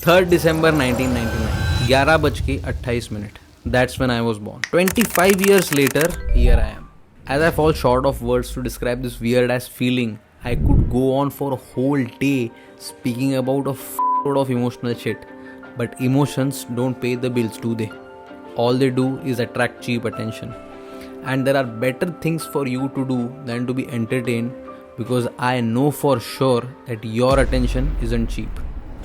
3rd December 1999, 11:28. That's when I was born. 25 years later, here I am. As I fall short of words to describe this weird ass feeling, I could go on for a whole day speaking about a load of emotional shit. But emotions don't pay the bills, do they? All they do is attract cheap attention. And there are better things for you to do than to be entertained, because I know for sure that your attention isn't cheap.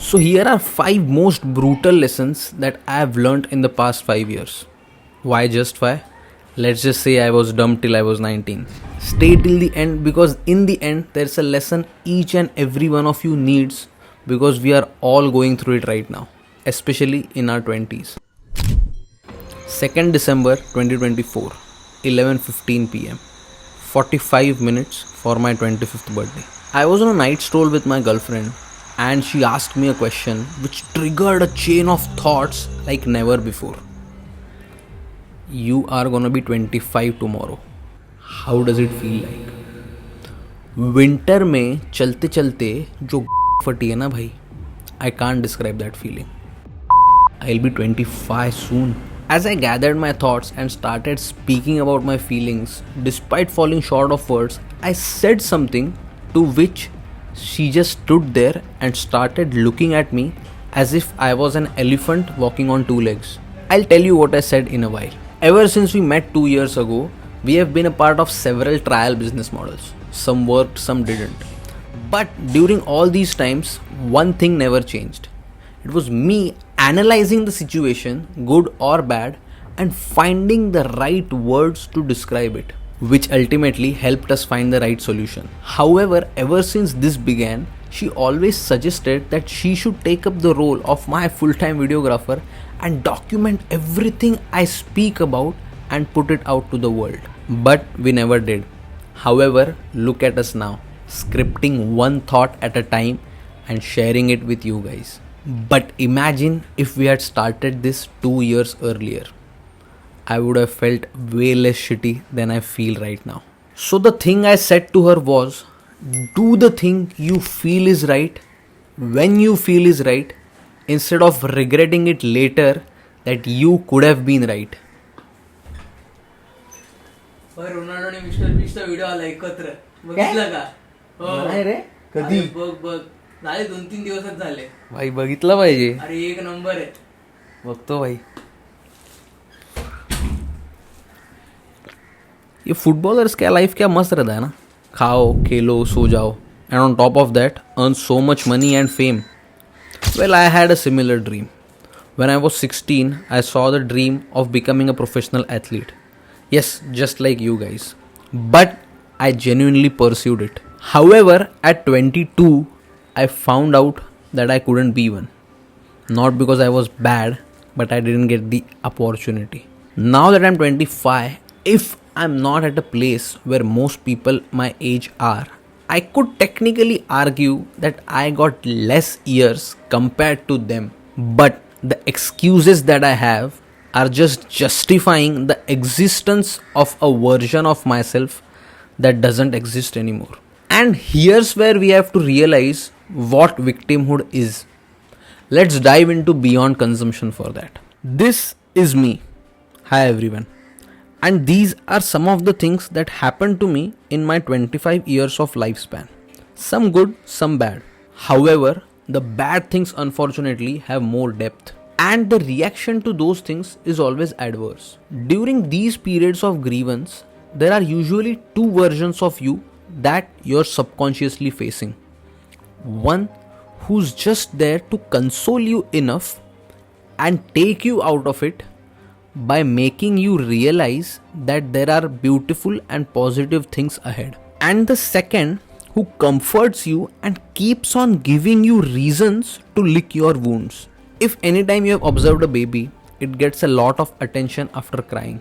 So here are 5 most brutal lessons that I have learnt in the past 5 years. Why just 5? Let's just say I was dumb till I was 19. Stay till the end, because in the end there's a lesson each and every one of you needs, because we are all going through it right now, especially in our 20s. 2nd December 2024, 11:15 pm. 45 minutes for my 25th birthday. I was on a night stroll with my girlfriend and she asked me a question which triggered a chain of thoughts like never before. You are gonna be 25 tomorrow. How does it feel like? Winter में चलते चलते जो फटी है ना भाई, I can't describe that feeling. I'll be 25 soon. As I gathered my thoughts and started speaking about my feelings, despite falling short of words, I said something to which she just stood there and started looking at me as if I was an elephant walking on 2 legs. I'll tell you what I said in a while. Ever since we met 2 years ago, we have been a part of several trial business models. Some worked, some didn't. But during all these times, one thing never changed. It was me analyzing the situation, good or bad, and finding the right words to describe it, which ultimately helped us find the right solution. However, ever since this began, she always suggested that she should take up the role of my full-time videographer and document everything I speak about and put it out to the world. But we never did. However, look at us now, scripting one thought at a time and sharing it with you guys. But imagine if we had started this 2 years earlier. I would have felt way less shitty than I feel right now. So the thing I said to her was, do the thing you feel is right when you feel is right, instead of regretting it later that you could have been right. रोनाल्डोने Mister बीस्टचा video आला एकत्र बघितला का? नाही रे, कधी? बघ झाले 2-3 दिवसच झाले भाई, बघितलं पाहिजे. अरे एक नंबर आहे. बघतो भाई. ये फुटबॉलर्स क्या लाइफ क्या मस्त रहता है ना. खाओ, खेलो, सो जाओ, and on top of that earn so much money and fame. Well, I had a similar dream. When I was 16, I saw the dream of becoming a professional athlete. Yes, just like you guys. But I genuinely pursued it. However, at 22, I found out that I couldn't be one. Not because I was bad, but I didn't get the opportunity. Now that I'm 25, if I'm not at a place where most people my age are, I could technically argue that I got less years compared to them. But the excuses that I have are just justifying the existence of a version of myself that doesn't exist anymore. And here's where we have to realize what victimhood is. Let's dive into beyond consumption for that. This is me. Hi everyone. And these are some of the things that happened to me in my 25 years of lifespan. Some good, some bad. However, the bad things unfortunately have more depth. And the reaction to those things is always adverse. During these periods of grievance, there are usually 2 versions of you that you're subconsciously facing. One who's just there to console you enough and take you out of it by making you realize that there are beautiful and positive things ahead. And the second who comforts you and keeps on giving you reasons to lick your wounds. If anytime you have observed a baby, it gets a lot of attention after crying.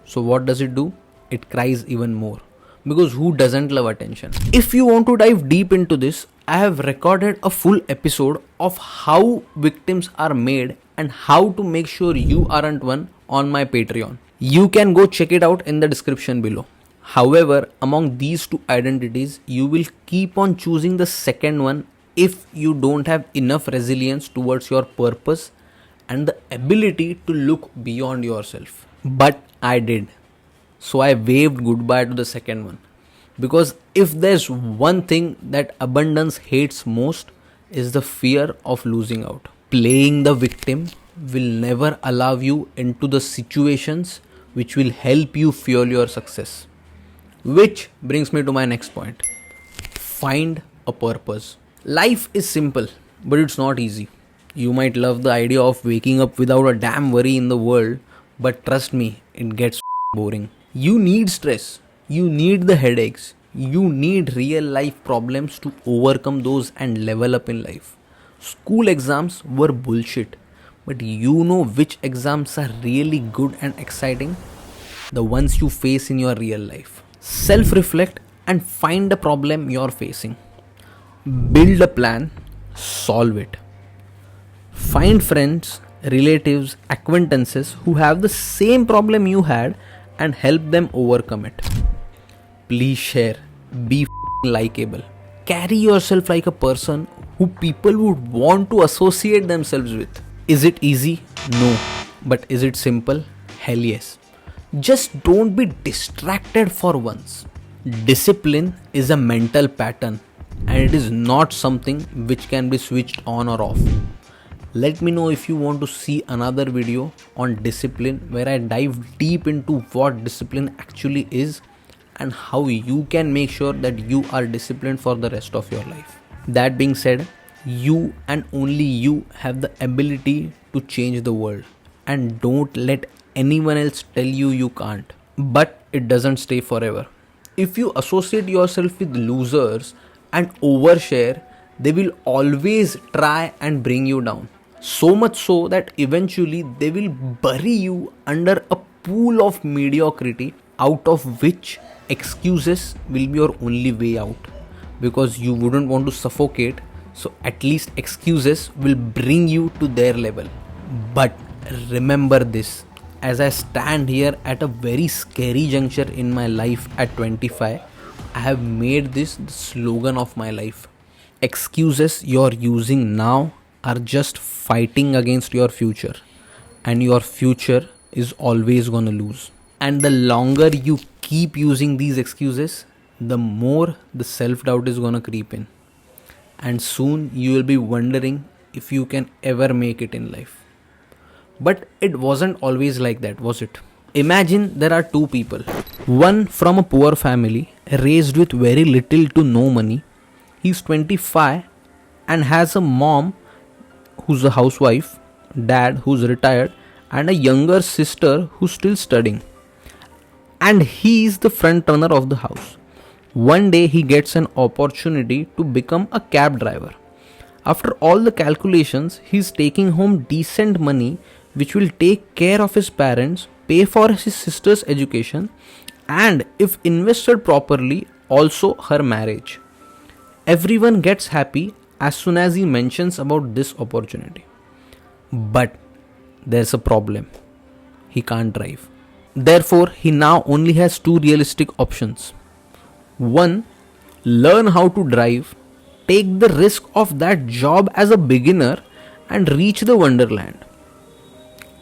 So what does it do? It cries even more. Because who doesn't love attention? If you want to dive deep into this, I have recorded a full episode of how victims are made and how to make sure you aren't one on my Patreon. You can go check it out in the description below. However, among these 2 identities, you will keep on choosing the second one if you don't have enough resilience towards your purpose and the ability to look beyond yourself. But I did. So I waved goodbye to the second one. Because if there's one thing that abundance hates most is the fear of losing out. Playing the victim will never allow you into the situations which will help you fuel your success. Which brings me to my next point. Find a purpose. Life is simple, but it's not easy. You might love the idea of waking up without a damn worry in the world, but trust me, it gets boring. You need stress. You need the headaches. You need real life problems to overcome those and level up in life. School exams were bullshit, but you know which exams are really good and exciting? The ones you face in your real life. Self reflect and find the problem you're facing. Build a plan, solve it. Find friends, relatives, acquaintances who have the same problem you had and help them overcome it. Please share. Be likable. Carry yourself like a person who people would want to associate themselves with. Is it easy? No. But is it simple? Hell yes. Just don't be distracted for once. Discipline is a mental pattern and it is not something which can be switched on or off. Let me know if you want to see another video on discipline where I dive deep into what discipline actually is and how you can make sure that you are disciplined for the rest of your life. That being said, you and only you have the ability to change the world, and don't let anyone else tell you you can't. But it doesn't stay forever. If you associate yourself with losers and overshare, they will always try and bring you down. So much so that eventually they will bury you under a pool of mediocrity out of which excuses will be your only way out. Because you wouldn't want to suffocate, so at least excuses will bring you to their level. But remember this, as I stand here at a very scary juncture in my life at 25, I have made this the slogan of my life. Excuses you're using now are just fighting against your future, and your future is always gonna lose. And the longer you keep using these excuses, the more the self-doubt is gonna creep in. And soon you will be wondering if you can ever make it in life. But it wasn't always like that, was it? Imagine there are two people. One from a poor family, raised with very little to no money. He's 25 and has a mom who's a housewife, dad who's retired, and a younger sister who's still studying. And he's the front runner of the house. One day he gets an opportunity to become a cab driver. After all the calculations, he's taking home decent money which will take care of his parents, pay for his sister's education, and if invested properly, also her marriage. Everyone gets happy as soon as he mentions about this opportunity. But there's a problem. He can't drive. Therefore, he now only has two realistic options. One, learn how to drive, take the risk of that job as a beginner and reach the wonderland.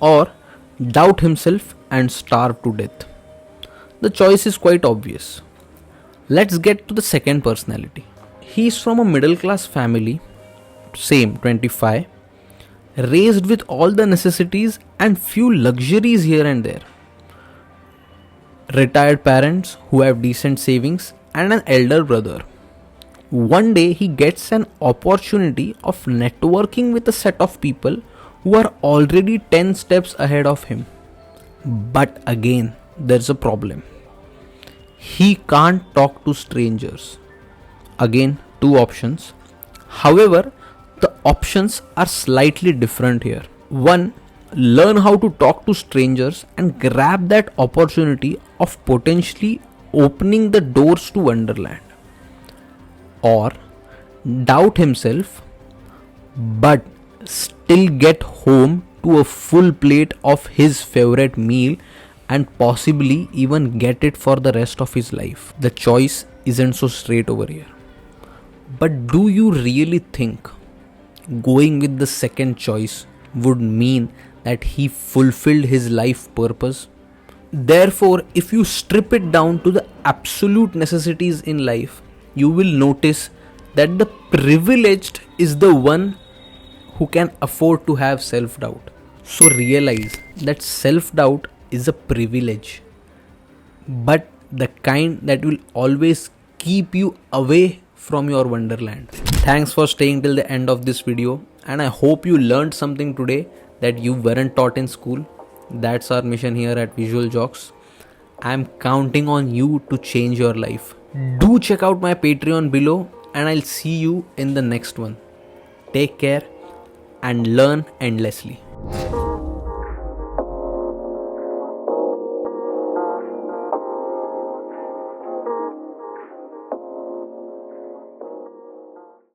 Or doubt himself and starve to death. The choice is quite obvious. Let's get to the second personality. He's from a middle class family, same 25, raised with all the necessities and few luxuries here and there. Retired parents who have decent savings and an elder brother. One day he gets an opportunity of networking with a set of people who are already 10 steps ahead of him. But again, there's a problem. He can't talk to strangers. Again, two options. However, the options are slightly different here. One, learn how to talk to strangers and grab that opportunity of potentially opening the doors to Wonderland. Or doubt himself but still get home to a full plate of his favorite meal and possibly even get it for the rest of his life. The choice isn't so straight over here. But do you really think going with the second choice would mean that he fulfilled his life purpose? Therefore, if you strip it down to the absolute necessities in life, you will notice that the privileged is the one who can afford to have self doubt. So realize that self doubt is a privilege, but the kind that will always keep you away from your wonderland. Thanks for staying till the end of this video, and I hope you learned something today that you weren't taught in school. That's our mission here at Visual Jocks. I'm counting on you to change your life. Do check out my Patreon below, and I'll see you in the next one. Take care and learn endlessly.